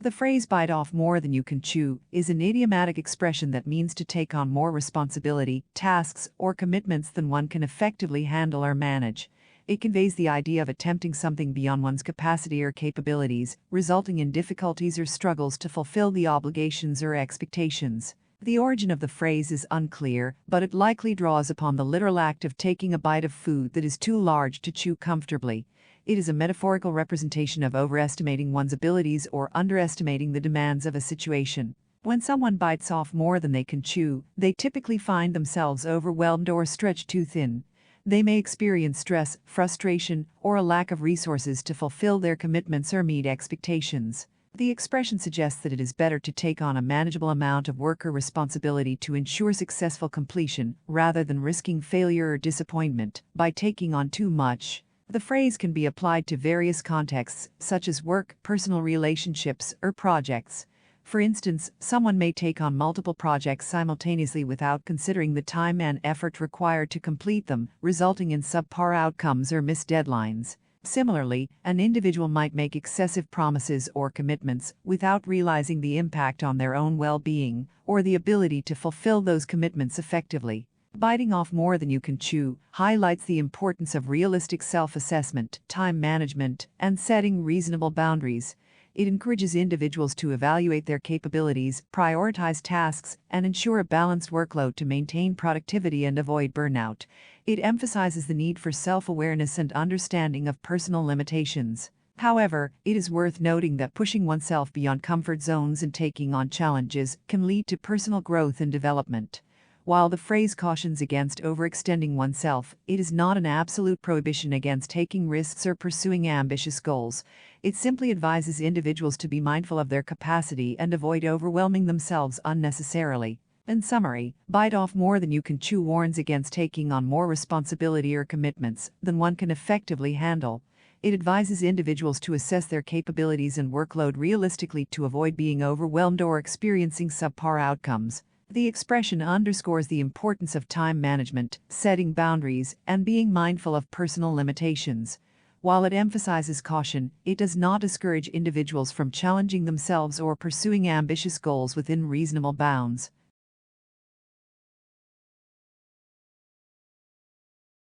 The phrase "bite off more than you can chew" is an idiomatic expression that means to take on more responsibility, tasks, or commitments than one can effectively handle or manage. It conveys the idea of attempting something beyond one's capacity or capabilities, resulting in difficulties or struggles to fulfill the obligations or expectations. The origin of the phrase is unclear, but it likely draws upon the literal act of taking a bite of food that is too large to chew comfortably. It is a metaphorical representation of overestimating one's abilities or underestimating the demands of a situation. When someone bites off more than they can chew, they typically find themselves overwhelmed or stretched too thin. They may experience stress, frustration, or a lack of resources to fulfill their commitments or meet expectations. The expression suggests that it is better to take on a manageable amount of work or responsibility to ensure successful completion, rather than risking failure or disappointment by taking on too much. The phrase can be applied to various contexts, such as work, personal relationships, or projects. For instance, someone may take on multiple projects simultaneously without considering the time and effort required to complete them, resulting in subpar outcomes or missed deadlines. Similarly, an individual might make excessive promises or commitments without realizing the impact on their own well-being or the ability to fulfill those commitments effectively. Biting off more than you can chew highlights the importance of realistic self-assessment, time management, and setting reasonable boundaries. It encourages individuals to evaluate their capabilities, prioritize tasks, and ensure a balanced workload to maintain productivity and avoid burnout. It emphasizes the need for self-awareness and understanding of personal limitations. However, it is worth noting that pushing oneself beyond comfort zones and taking on challenges can lead to personal growth and development. While the phrase cautions against overextending oneself, it is not an absolute prohibition against taking risks or pursuing ambitious goals. It simply advises individuals to be mindful of their capacity and avoid overwhelming themselves unnecessarily. In summary, bite off more than you can chew warns against taking on more responsibility or commitments than one can effectively handle. It advises individuals to assess their capabilities and workload realistically to avoid being overwhelmed or experiencing subpar outcomes. The expression underscores the importance of time management, setting boundaries, and being mindful of personal limitations. While it emphasizes caution, it does not discourage individuals from challenging themselves or pursuing ambitious goals within reasonable bounds.